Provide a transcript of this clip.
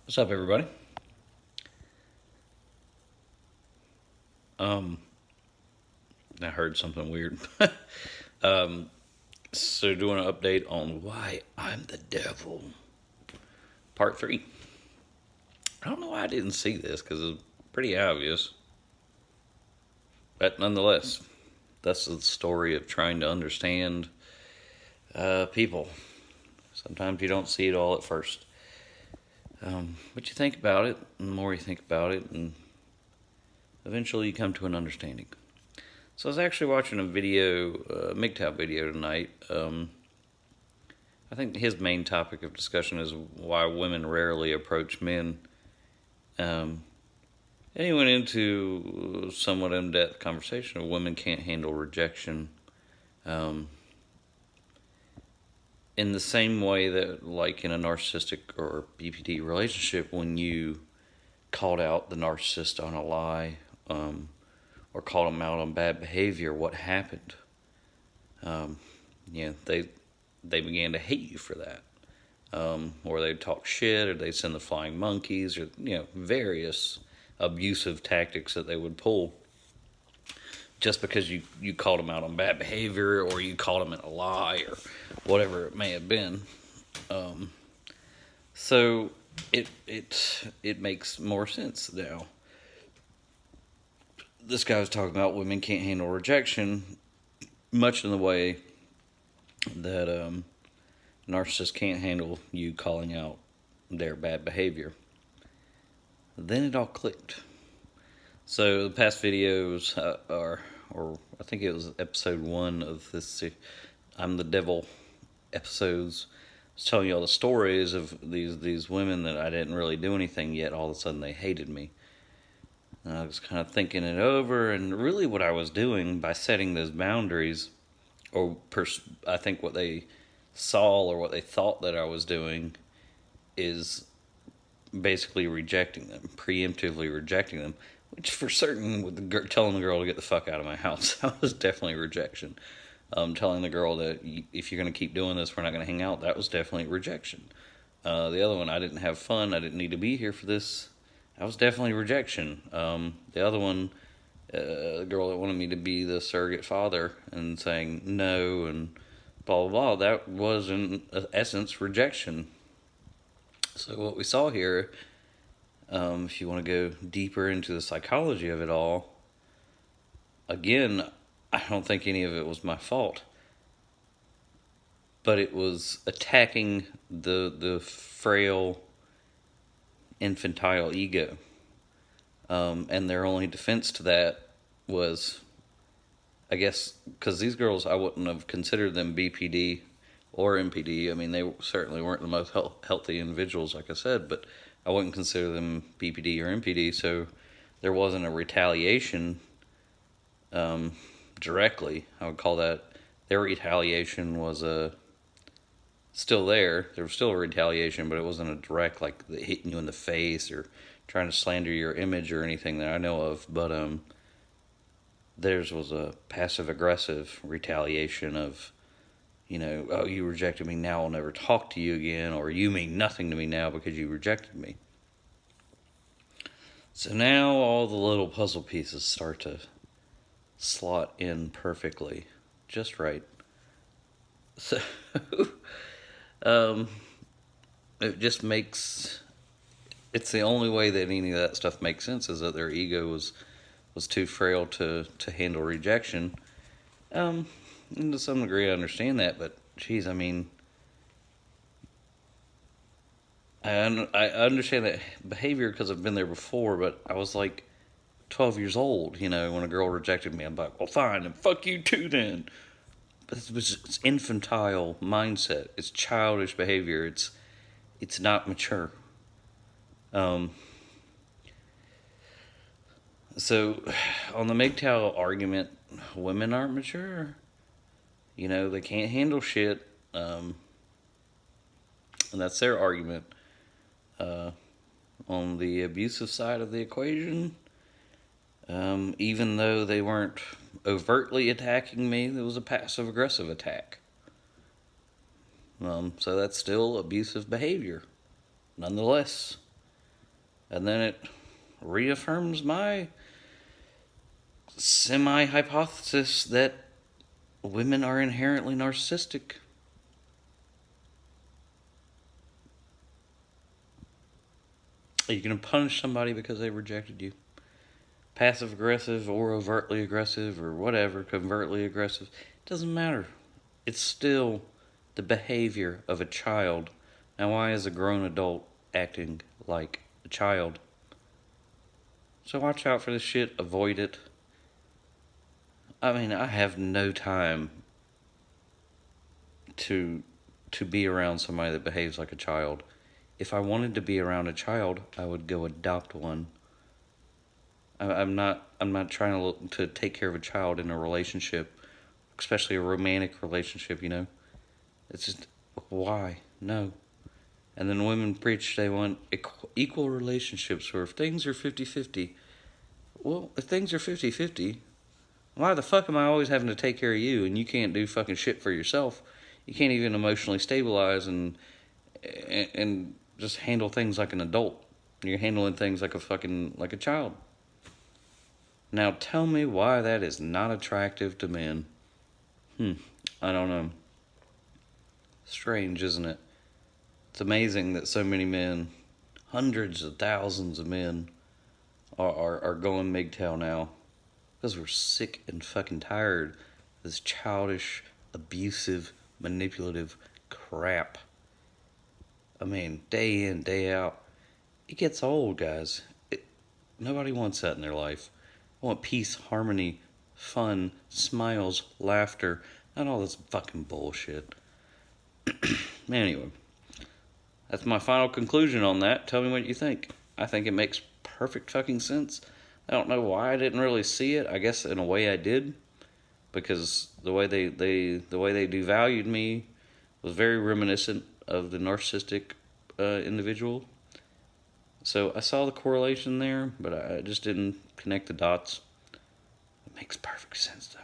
What's up, everybody? Um, I heard something weird. So, doing an update on why I'm the devil, part three. I don't know why I didn't see this because it's pretty obvious, but nonetheless, that's the story of trying to understand people. Sometimes you don't see it all at first, but you think about it, and the more you think about it, and eventually you come to an understanding. So I was actually watching a video, a MGTOW video tonight. I think his main topic of discussion is why women rarely approach men. Um, and he went into somewhat in-depth conversation of women can't handle rejection. Um, in the same way that, like in a narcissistic or BPD relationship, when you called out the narcissist on a lie, or called them out on bad behavior, what happened? Um, they began to hate you for that. Or they'd talk shit, or they'd send the flying monkeys, or various abusive tactics that they would pull just because you called them out on bad behavior, or you called them in a lie, or whatever it may have been. So it makes more sense now. This guy was talking about women can't handle rejection, much in the way that narcissists can't handle you calling out their bad behavior. Then it all clicked. So the past videos or I think it was episode 1 of this I'm the Devil episodes. I was telling you all the stories of these women that I didn't really do anything yet. All of a sudden they hated me. And I was kind of thinking it over, and really what I was doing by setting those boundaries, I think what they saw or what they thought that I was doing, is basically rejecting them, preemptively rejecting them, which for certain, with telling the girl to get the fuck out of my house, that was definitely rejection. Telling the girl that if you're going to keep doing this, we're not going to hang out, that was definitely rejection. The other one, I didn't have fun, I didn't need to be here for this, that was definitely rejection. The other one, the girl that wanted me to be the surrogate father and saying no and blah, blah, blah, that was in essence rejection. So what we saw here, if you want to go deeper into the psychology of it all, again, I don't think any of it was my fault. But it was attacking the frail, infantile ego. And their only defense to that was, I guess, because these girls, I wouldn't have considered them BPD or MPD. I mean, they certainly weren't the most healthy individuals, like I said, but I wouldn't consider them BPD or MPD, so there wasn't a retaliation directly. I would call that, their retaliation was still there. There was still a retaliation, but it wasn't a direct, like hitting you in the face or trying to slander your image or anything that I know of. But theirs was a passive aggressive retaliation of, oh, you rejected me, now I'll never talk to you again, or you mean nothing to me now because you rejected me. So now all the little puzzle pieces start to slot in perfectly, just right. So it just makes, it's the only way that any of that stuff makes sense, is that their ego was too frail to handle rejection. And to some degree I understand that, but geez, I mean, I understand that behavior because I've been there before, but I was like 12 years old, when a girl rejected me. I'm like, well, fine, and fuck you too then. But it's infantile mindset. It's childish behavior. It's not mature. So, on the MGTOW argument, women aren't mature. They can't handle shit. And that's their argument. On the abusive side of the equation, even though they weren't overtly attacking me, there was a passive aggressive attack. So that's still abusive behavior, nonetheless. And then it reaffirms my semi-hypothesis that women are inherently narcissistic. Are you going to punish somebody because they rejected you? Passive aggressive or overtly aggressive or whatever, covertly aggressive, it doesn't matter. It's still the behavior of a child. Now, why is a grown adult acting like a child? So watch out for this shit, avoid it. I mean, I have no time to be around somebody that behaves like a child. If I wanted to be around a child, I would go adopt one. I'm not trying to take care of a child in a relationship, especially a romantic relationship, you know. It's just, why? No. And then women preach they want equal relationships, or if things are 50-50. Well, if things are 50-50, why the fuck am I always having to take care of you and you can't do fucking shit for yourself? You can't even emotionally stabilize and just handle things like an adult. You're handling things like a child. Now tell me why that is not attractive to men. I don't know. Strange, isn't it? It's amazing that so many men, hundreds of thousands of men, are going MGTOW now. Because we're sick and fucking tired of this childish, abusive, manipulative crap. I mean, day in, day out. It gets old, guys. Nobody wants that in their life. I want peace, harmony, fun, smiles, laughter, not all this fucking bullshit. Anyway, that's my final conclusion on that. Tell me what you think. I think it makes perfect fucking sense. I don't know why I didn't really see it. I guess in a way I did, because the way they devalued me was very reminiscent of the narcissistic individual. So I saw the correlation there, but I just didn't connect the dots. It makes perfect sense though.